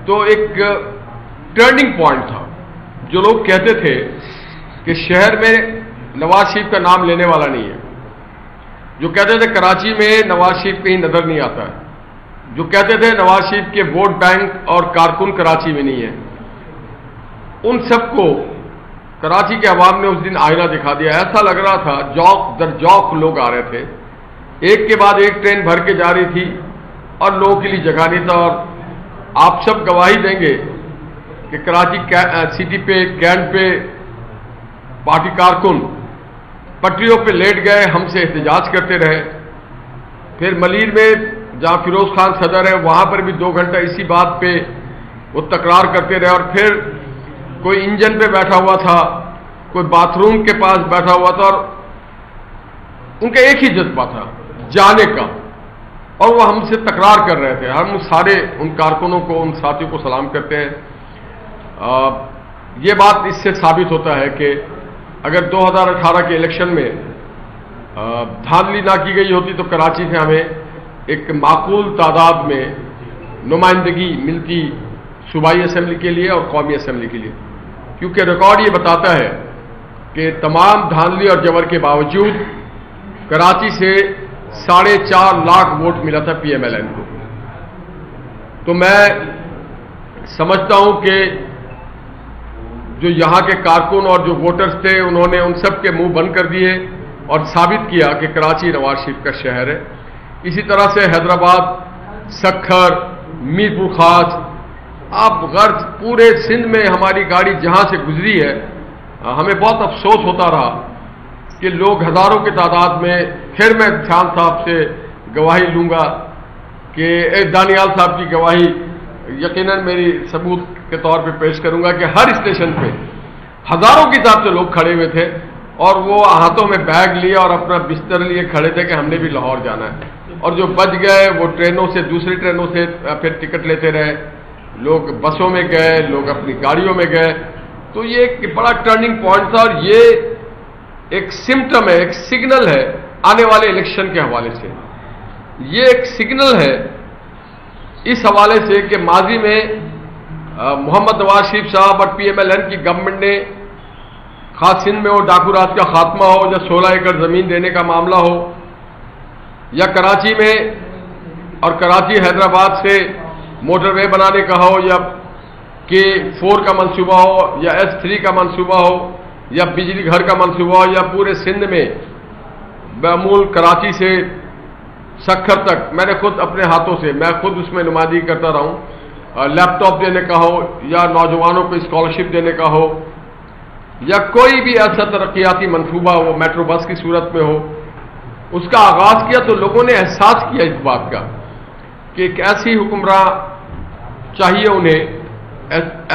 تو ایک turning point تھا. جو لوگ کہتے تھے کہ شہر میں نواز شریف کا نام لینے والا نہیں ہے، جو کہتے تھے کراچی میں نواز شریف کہیں نظر نہیں آتا ہے، جو کہتے تھے نواز شریف کے ووٹ بینک اور کارکن کراچی میں نہیں ہے، ان سب کو کراچی کے عوام نے اس دن آئینہ دکھا دیا. ایسا لگ رہا تھا جوک در جوک لوگ آ رہے تھے، ایک کے بعد ایک ٹرین بھر کے جا رہی تھی اور لوگوں کے لیے جگہ نہیں تھا. اور آپ سب گواہی دیں گے کہ کراچی سٹی پہ کینٹ پہ پارٹی کارکن پٹریوں پہ لیٹ گئے، ہم سے احتجاج کرتے رہے. پھر ملیر میں جہاں فیروز خان صدر ہے وہاں پر بھی 2 گھنٹہ اسی بات پہ وہ تکرار کرتے رہے. اور پھر کوئی انجن پہ بیٹھا ہوا تھا، کوئی باتھ روم کے پاس بیٹھا ہوا تھا، اور ان کا ایک ہی جذبہ تھا جانے کا، اور وہ ہم سے تکرار کر رہے تھے. ہم سارے ان کارکنوں کو، ان ساتھیوں کو سلام کرتے ہیں. یہ بات اس سے ثابت ہوتا ہے کہ اگر 2018 کے الیکشن میں دھاندلی نہ کی گئی ہوتی تو کراچی سے ہمیں ایک معقول تعداد میں نمائندگی ملتی صوبائی اسمبلی کے لیے اور قومی اسمبلی کے لیے، کیونکہ ریکارڈ یہ بتاتا ہے کہ تمام دھاندلی اور جبر کے باوجود کراچی سے 4.5 لاکھ ووٹ ملا تھا پی ایم ایل این کو. تو میں سمجھتا ہوں کہ جو یہاں کے کارکن اور جو ووٹرز تھے انہوں نے ان سب کے منہ بند کر دیے اور ثابت کیا کہ کراچی نواز شریف کا شہر ہے. اسی طرح سے حیدرآباد، سکھر، میرپور خاص، آپ غرض پورے سندھ میں ہماری گاڑی جہاں سے گزری ہے ہمیں بہت افسوس ہوتا رہا کہ لوگ ہزاروں کی تعداد میں. پھر میں خان صاحب سے گواہی لوں گا کہ دانیال صاحب کی گواہی یقیناً میری ثبوت کے طور پہ پیش کروں گا کہ ہر اسٹیشن پہ ہزاروں کی تعداد سے لوگ کھڑے ہوئے تھے اور وہ ہاتھوں میں بیگ لیے اور اپنا بستر لیے کھڑے تھے کہ ہم نے بھی لاہور جانا ہے. اور جو بچ گئے وہ ٹرینوں سے، دوسری ٹرینوں سے پھر ٹکٹ لیتے رہے، لوگ بسوں میں گئے، لوگ اپنی گاڑیوں میں گئے. تو یہ ایک بڑا ٹرننگ پوائنٹ تھا اور یہ ایک سمٹم ہے، ایک سگنل ہے آنے والے الیکشن کے حوالے سے. یہ ایک سگنل ہے اس حوالے سے کہ ماضی میں محمد نواز شریف صاحب اور پی ایم ایل این کی گورنمنٹ نے خاص سندھ میں وہ ڈاکو راج کا خاتمہ ہو یا 16 ایکڑ زمین دینے کا معاملہ ہو، یا کراچی میں اور کراچی حیدرآباد سے موٹر وے بنانے کا ہو، یا K4 کا منصوبہ ہو، یا S3 کا منصوبہ ہو، یا بجلی گھر کا منصوبہ ہو، یا پورے سندھ میں معمول کراچی سے سکھر تک میں نے خود اپنے ہاتھوں سے، میں خود اس میں نمائندگی کرتا رہا ہوں، لیپ ٹاپ دینے کا ہو یا نوجوانوں کو اسکالرشپ دینے کا ہو یا کوئی بھی ایسا ترقیاتی منصوبہ وہ میٹرو بس کی صورت میں ہو، اس کا آغاز کیا تو لوگوں نے احساس کیا اس بات کا کہ ایک ایسی حکمراں چاہیے، انہیں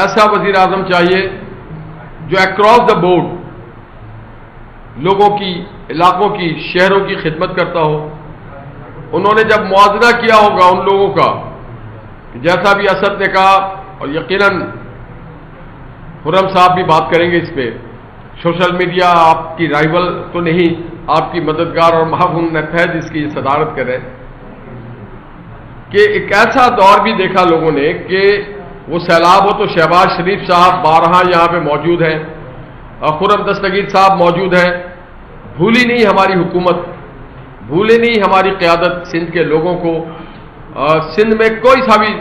ایسا وزیر اعظم چاہیے جو اکراس دا بورڈ لوگوں کی، علاقوں کی، شہروں کی خدمت کرتا ہو. انہوں نے جب موازنہ کیا ہوگا ان لوگوں کا، جیسا بھی اسد نے کہا، اور یقیناً خرم صاحب بھی بات کریں گے اس پہ، سوشل میڈیا آپ کی رائیول تو نہیں، آپ کی مددگار اور معاون فیض اس کی صدارت کرے، کہ ایک ایسا دور بھی دیکھا لوگوں نے کہ وہ سیلاب ہو تو شہباز شریف صاحب بارہا یہاں پہ موجود ہیں، خرم دستگیر صاحب موجود ہیں. بھولی نہیں ہماری حکومت، بھولے نہیں ہماری قیادت سندھ کے لوگوں کو. سندھ میں کوئی سا بھی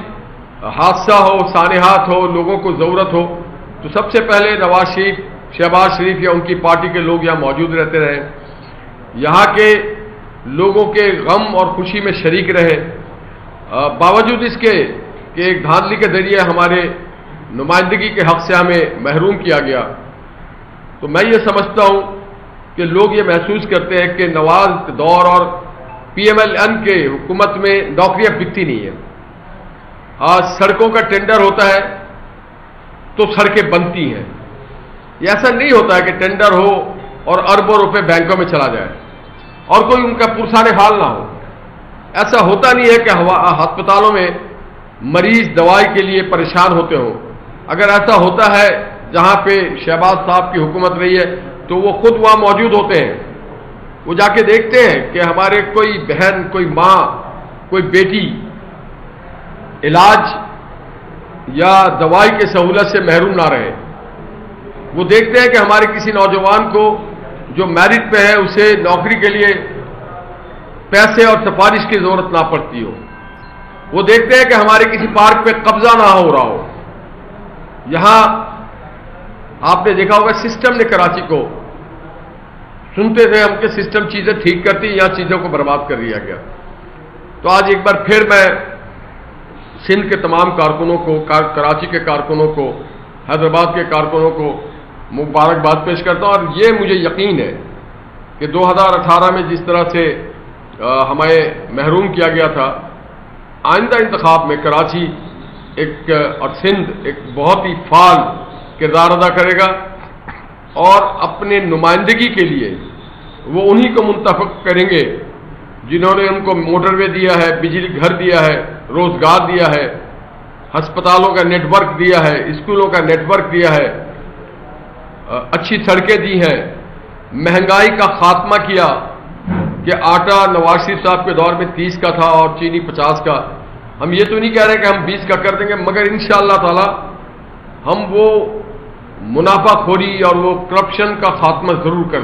حادثہ ہو، سانحات ہو، لوگوں کو ضرورت ہو تو سب سے پہلے نواز شریف، شہباز شریف یا ان کی پارٹی کے لوگ یہاں موجود رہتے رہے، یہاں کے لوگوں کے غم اور خوشی میں شریک رہے. باوجود اس کے کہ ایک دھاندلی کے ذریعے ہمارے نمائندگی کے حق سے ہمیں محروم کیا گیا، تو میں یہ سمجھتا ہوں کہ لوگ یہ محسوس کرتے ہیں کہ نواز دور اور پی ایم ایل این کے حکومت میں نوکریاں بکتی نہیں ہیں. آج سڑکوں کا ٹینڈر ہوتا ہے تو سڑکیں بنتی ہیں. یہ ایسا نہیں ہوتا ہے کہ ٹینڈر ہو اور اربوں روپے بینکوں میں چلا جائے اور کوئی ان کا پرسان حال نہ ہو. ایسا ہوتا نہیں ہے کہ ہسپتالوں میں مریض دوائی کے لیے پریشان ہوتے ہوں. اگر ایسا ہوتا ہے جہاں پہ شہباز صاحب کی حکومت رہی ہے تو وہ خود وہاں موجود ہوتے ہیں، وہ جا کے دیکھتے ہیں کہ ہمارے کوئی بہن، کوئی ماں، کوئی بیٹی علاج یا دوائی کی سہولت سے محروم نہ رہے. وہ دیکھتے ہیں کہ ہمارے کسی نوجوان کو جو میرٹ پہ ہے اسے نوکری کے لیے پیسے اور سفارش کی ضرورت نہ پڑتی ہو. وہ دیکھتے ہیں کہ ہمارے کسی پارک پہ قبضہ نہ ہو رہا ہو. یہاں آپ نے دیکھا ہوگا سسٹم نے کراچی کو سنتے تھے ہم کہ سسٹم چیزیں ٹھیک کرتی، یا چیزوں کو برباد کر دیا گیا. تو آج ایک بار پھر میں سندھ کے تمام کارکنوں کو، کراچی کے کارکنوں کو، حیدرآباد کے کارکنوں کو مبارکباد پیش کرتا ہوں. اور یہ مجھے یقین ہے کہ 2018 میں جس طرح سے ہمیں محروم کیا گیا تھا، آئندہ انتخاب میں کراچی اور سندھ ایک بہت ہی فعال کردار ادا کرے گا، اور اپنے نمائندگی کے لیے وہ انہی کو منتخب کریں گے جنہوں نے ان کو موٹر وے دیا ہے، بجلی گھر دیا ہے، روزگار دیا ہے، ہسپتالوں کا نیٹ ورک دیا ہے، اسکولوں کا نیٹ ورک دیا ہے، اچھی سڑکیں دی ہیں، مہنگائی کا خاتمہ کیا کہ آٹا نواز شریف صاحب کے دور میں 30 کا تھا اور چینی 50 کا. ہم یہ تو نہیں کہہ رہے کہ ہم 20 کا کر دیں گے، مگر انشاءاللہ تعالی ہم وہ منافع خوری اور وہ کرپشن کا خاتمہ ضرور کر دیں گے.